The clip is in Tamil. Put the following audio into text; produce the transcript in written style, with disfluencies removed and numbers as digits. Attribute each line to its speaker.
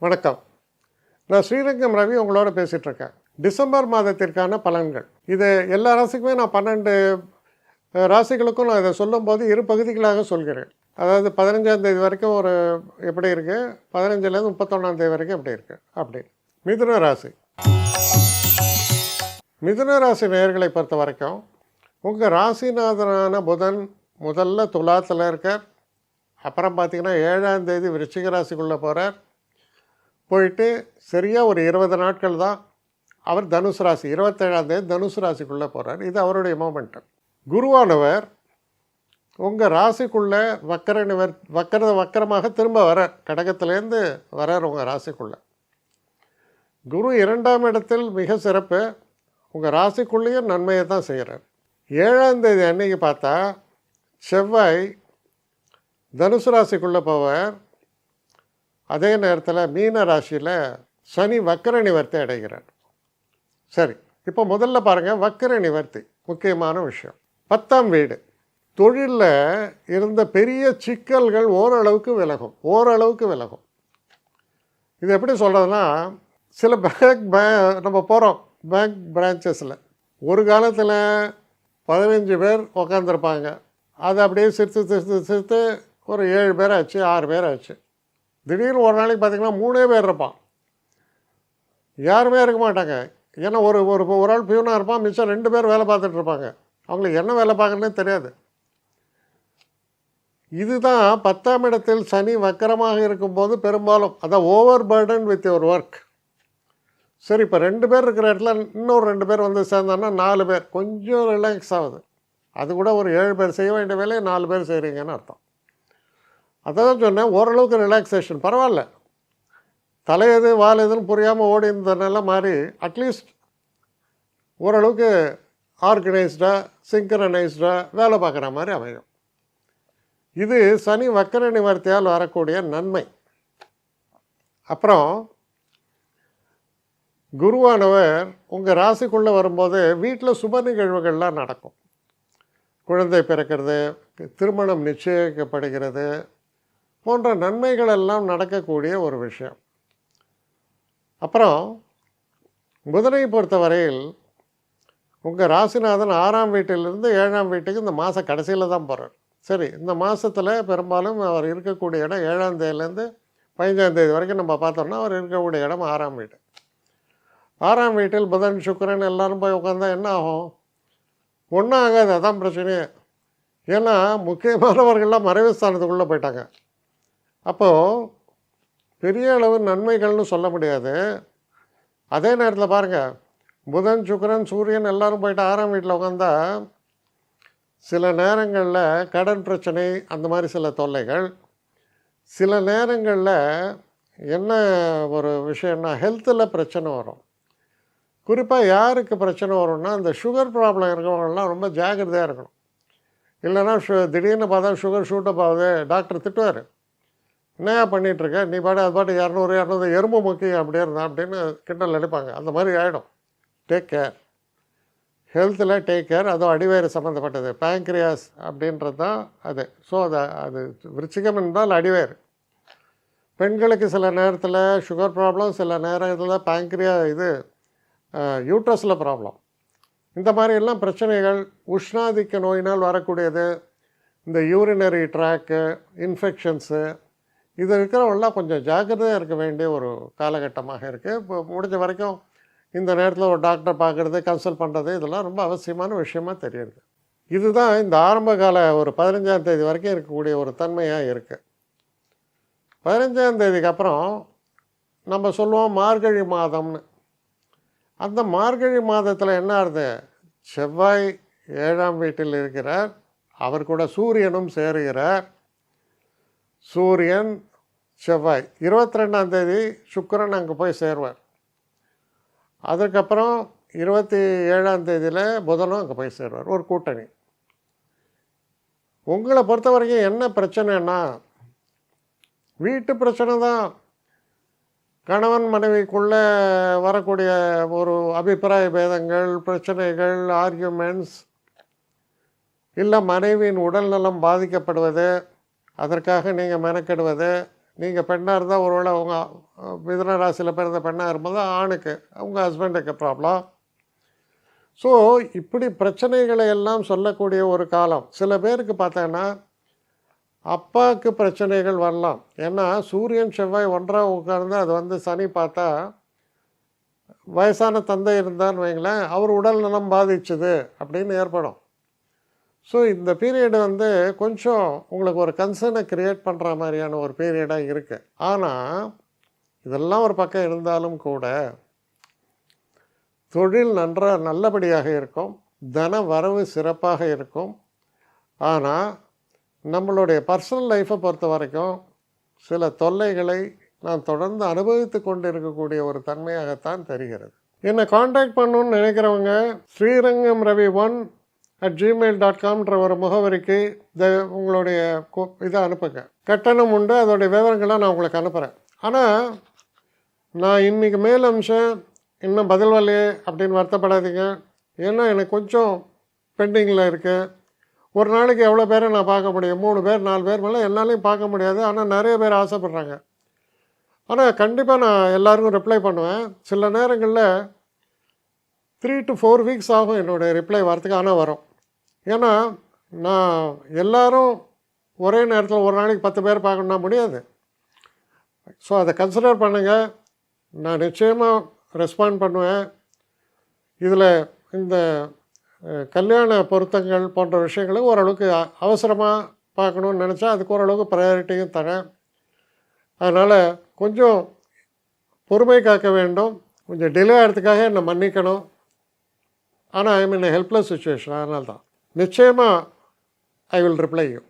Speaker 1: வணக்கம். நான் ஸ்ரீரங்கம் ரவி உங்களோட பேசிகிட்டு இருக்கேன். டிசம்பர் மாதத்திற்கான பலன்கள் இது எல்லா ராசிக்குமே நான் 12 ராசிகளுக்கும் நான் இதை சொல்லும்போது இரு பகுதிகளாக சொல்கிறேன். அதாவது 15ஆம் தேதி வரைக்கும் ஒரு எப்படி இருக்குது, 15லேருந்து 31ஆம் தேதி வரைக்கும் எப்படி இருக்குது அப்படி. மிதுன ராசி. மிதுன ராசி நேயர்களை பொறுத்த வரைக்கும் உங்கள் ராசிநாதனான புதன் முதல்ல துலாத்தில் இருக்கார். அப்புறம் பார்த்திங்கன்னா 7ஆம் தேதி விருச்சிக ராசிக்குள்ளே போகிறார். போயிட்டு சரியாக ஒரு 20 நாட்கள் தான் அவர் தனுசு ராசி, 27ஆம் தேதி தனுசு ராசிக்குள்ளே போகிறார். இது அவருடைய மோமெண்டம். குருவானவர் உங்கள் ராசிக்குள்ளே வக்கரமாக திரும்ப வரார். கடகத்திலேருந்து வரார் உங்கள் ராசிக்குள்ளே. குரு 2ஆம் இடத்தில் மிக சிறப்பு. உங்கள் ராசிக்குள்ளேயும் நன்மையை தான் செய்கிறார். 7ஆம் தேதி அன்றைக்கி பார்த்தா செவ்வாய் தனுசு ராசிக்குள்ளே போவார். அதே நேரத்தில் மீன ராசியில் சனி வக்கர நிவர்த்தி அடைகிறார். சரி, இப்போ முதல்ல பாருங்கள், வக்கர நிவர்த்தி முக்கியமான விஷயம். 10ஆம் வீடு. தொழிலில் இருந்த பெரிய சிக்கல்கள் ஓரளவுக்கு விலகும். இது எப்படி சொல்கிறதுனா, சில நம்ம போகிறோம் பேங்க் பிரான்ச்சஸில் ஒரு காலத்தில் 15 பேர் உக்காந்துருப்பாங்க. அது அப்படியே சிரித்து ஒரு 7 பேர் ஆச்சு, 6 பேர் ஆச்சு. திடீர்னு ஒரு நாளைக்கு பார்த்திங்கன்னா 3 பேர் இருப்பான். யாருமே இருக்க மாட்டாங்க. ஏன்னா ஒரு ஆள் பியூனாக இருப்பான், மிச்சம் 2 பேர் வேலை பார்த்துட்டு இருப்பாங்க. அவங்களுக்கு என்ன வேலை பார்க்குறதுனே தெரியாது. இதுதான் 10ஆம் இடத்தில் சனி வக்கரமாக இருக்கும்போது பெரும்பாலும் அதான் over burden with your work. சரி, இப்போ 2 பேர் இருக்கிற இடத்துல இன்னொரு 2 பேர் வந்து சேர்ந்தாங்கன்னா 4 பேர், கொஞ்சம் ரிலாக்ஸ் ஆகுது. அது கூட ஒரு 7 பேர் செய்ய வேண்டிய வேலையை 4 பேர் செய்கிறீங்கன்னு அர்த்தம். அதான் சொன்னேன், ஓரளவுக்கு ரிலாக்ஸேஷன் பரவாயில்ல. தலை எது வால் எதுன்னு புரியாமல் ஓடி இருந்ததுனால மாதிரி அட்லீஸ்ட் ஓரளவுக்கு ஆர்கனைஸ்டாக சிங்க்ரனைஸ்டாக வேலை பார்க்குற மாதிரி அமையும். இது சனி வக்கர நிவர்த்தியால் வரக்கூடிய நன்மை. அப்புறம் குருவானவர் உங்கள் ராசிக்குள்ளே வரும்போது வீட்டில் சுப நிகழ்வுகள்லாம் நடக்கும். குழந்தை பிறக்கிறது, திருமணம் நிச்சயிக்கப்படுகிறது போன்ற நன்மைகள் எல்லாம் நடக்கக்கூடிய ஒரு விஷயம். அப்புறம் புதனை பொறுத்தவரையில் உங்கள் ராசிநாதன் 6ஆம் வீட்டிலிருந்து 7ஆம் வீட்டுக்கு இந்த மாத கடைசியில் தான் போகிறார். சரி, இந்த மாதத்தில் பெரும்பாலும் அவர் இருக்கக்கூடிய இடம் 7ஆம் தேதியிலேருந்து 15ஆம் தேதி வரைக்கும் நம்ம பார்த்தோம்னா அவர் இருக்கக்கூடிய இடம் 6ஆம் வீடு. 6ஆம் வீட்டில் புதன் சுக்கிரன் எல்லோரும் போய் உட்காந்தா என்ன ஆகும்? ஒன்றும் ஆகாது. அதான் பிரச்சனையே. ஏன்னா முக்கியமானவர்கள்லாம் மறைவு ஸ்தானத்துக்குள்ளே போயிட்டாங்க. அப்போது பெரிய அளவு நன்மைகள்னு சொல்ல முடியாது. அதே நேரத்தில் பாருங்கள், புதன் சுக்கிரன் சூரியன் எல்லோரும் போயிட்டு 6ஆம் வீட்டில் உட்காந்தா சில நேரங்களில் கடன் பிரச்சனை, அந்த மாதிரி சில தொல்லைகள். சில நேரங்களில் என்ன ஒரு விஷயம்னா ஹெல்த்தில் பிரச்சனை வரும். குறிப்பாக யாருக்கு பிரச்சனை வரும்னா, இந்த சுகர் ப்ராப்ளம் இருக்கிறவங்கலாம் ரொம்ப ஜாக்கிரதையாக இருக்கணும். இல்லைன்னா திடீர்னு பார்த்தா சுகர் ஷூட்டப் ஆகுது, டாக்டர் திட்டுவார். என்னையா பண்ணிகிட்ருக்க நீ பாட்டு, அது பாட்டு 200 எறும்பு முக்கி அப்படியே இருந்தான் அப்படின்னு கிண்டல் அடிப்பாங்க. அந்த மாதிரி ஆகிடும். டேக் கேர், ஹெல்த்தில் டேக் கேர். அதுவும் அடிவயிறு சம்மந்தப்பட்டது, பேங்க்ரியாஸ் அப்படின்றது தான் அது. ஸோ அது விருச்சிகம் என்றால் அடிவயிறு. பெண்களுக்கு சில நேரத்தில் சுகர் ப்ராப்ளம், சில நேரத்தில் யூட்ரஸில் ப்ராப்ளம். இந்த மாதிரியெல்லாம் பிரச்சனைகள் உஷ்ணாதிக்க நோயினால் வரக்கூடியது. இந்த யூரினரி ட்ராக்கு இன்ஃபெக்ஷன்ஸு, இது இருக்கிறவங்களாம் கொஞ்சம் ஜாக்கிரதையாக இருக்க வேண்டிய ஒரு காலகட்டமாக இருக்குது. இப்போ முடிஞ்ச வரைக்கும் இந்த நேரத்தில் ஒரு டாக்டரை பார்க்குறது, கன்சல்ட் பண்ணுறது, இதெல்லாம் ரொம்ப அவசியமான விஷயமாக தெரியுது. இதுதான் இந்த ஆரம்ப கால ஒரு 15ஆம் தேதி வரைக்கும் இருக்கக்கூடிய ஒரு தன்மையாக இருக்குது. 15ஆம் தேதிக்கு அப்புறம் நம்ம சொல்லுவோம் மார்கழி மாதம்னு. அந்த மார்கழி மாதத்தில் என்ன ஆகுது? செவ்வாய் 7ஆம் வீட்டில் இருக்கிறார். அவர் கூட சூரியனும் சேருகிறார். சூரியன் செவ்வாய் 22ஆம் தேதி சுக்கிரன் அங்கே போய் சேருவார். அதுக்கப்புறம் 27ஆம் தேதியில் புதனும் அங்கே போய் சேருவார். ஒரு கூட்டணி. உங்களை பொறுத்த வரைக்கும் என்ன பிரச்சனைன்னா, வீட்டு பிரச்சனை தான். கணவன் மனைவிக்குள்ளே வரக்கூடிய ஒரு அபிப்பிராய பேதங்கள், பிரச்சனைகள், ஆர்கியூமெண்ட்ஸ், இல்லை மனைவியின் உடல்நலம் பாதிக்கப்படுவது, அதற்காக நீங்கள் மெனக்கெடுவது, நீங்கள் பெண்ணாக இருந்தால் ஒருவேளை உங்கள் மிதுன ராசியில் பிறந்த பெண்ணாக இருக்கும்போது ஆணுக்கு உங்கள் ஹஸ்பண்டுக்கு ப்ராப்ளம். ஸோ இப்படி பிரச்சனைகளை எல்லாம் சொல்லக்கூடிய ஒரு காலம். சில பேருக்கு பார்த்தோன்னா அப்பாவுக்கு பிரச்சனைகள் வரலாம். ஏன்னா சூரியன் செவ்வாய் ஒன்றாக உட்கார்ந்து அது வந்து சனி பார்த்தா வயசான தந்தை இருந்தான்னு வைங்களேன், அவர் உடல் நலம் பாதிச்சுது அப்படின்னு ஏற்படும். ஸோ இந்த பீரியடு வந்து கொஞ்சம் உங்களுக்கு ஒரு கன்சர்னை க்ரியேட் பண்ணுற மாதிரியான ஒரு பீரியடாக இருக்குது. ஆனால் இதெல்லாம் ஒரு பக்கம் இருந்தாலும் கூட தொழில் நல்லபடியாக இருக்கும், தன வரவு சிறப்பாக இருக்கும். ஆனால் நம்மளுடைய பர்சனல் லைஃப்பை பொறுத்த வரைக்கும் சில தொல்லைகளை நான் தொடர்ந்து அனுபவித்து கொண்டு இருக்கக்கூடிய ஒரு தன்மையாகத்தான் தெரிகிறது. என்னை காண்டாக்ட் பண்ணணுன்னு நினைக்கிறவங்க srirangam1@gmail.comன்ற ஒரு முகவரிக்கு உங்களுடைய இதை அனுப்புங்க. கட்டணம் உண்டு, அதோடைய விவரங்களை நான் உங்களுக்கு அனுப்புகிறேன். ஆனால் நான் இன்றைக்கி மேல் அம்சம் இன்னும் பதில் வரலையே அப்படின்னு வருத்தப்படாதீங்க. ஏன்னா எனக்கு கொஞ்சம் பெண்டிங்கில் இருக்குது. ஒரு நாளைக்கு எவ்வளோ பேரை நான் பார்க்க முடியும்? 3 பேர் 4 பேர் மேலே என்னாலையும் பார்க்க முடியாது. ஆனால் நிறைய பேர் ஆசைப்பட்றாங்க. ஆனால் கண்டிப்பாக நான் எல்லாருக்கும் ரிப்ளை பண்ணுவேன். சில நேரங்களில் 3 to 4 வீக்ஸ் ஆகும் என்னுடைய ரிப்ளை வரத்துக்கு. ஆனால் வரும். ஏன்னா நான் எல்லோரும் ஒரே நேரத்தில் ஒரு நாளைக்கு 10 பேர் பார்க்கணுன்னா முடியாது. ஸோ அதை கன்சிடர் பண்ணுங்கள். நான் நிச்சயமாக ரெஸ்பாண்ட் பண்ணுவேன். இதில் இந்த கல்யாண பொருத்தங்கள் போன்ற விஷயங்களை ஓரளவுக்கு அவசரமாக பார்க்கணுன்னு நினச்சா அதுக்கு ஓரளவுக்கு ப்ரையாரிட்டியும் தரேன். அதனால் கொஞ்சம் பொறுமை காக்க வேண்டும். கொஞ்சம் டிலே ஆகிறதுக்காக என்னை மன்னிக்கணும். ஆனால் ஐ மீன் ஹெல்ப்லெஸ் சுச்சுவேஷன். அதனால தான் நிச்சயமாக ஐ வில் ரிப்ளை யூ.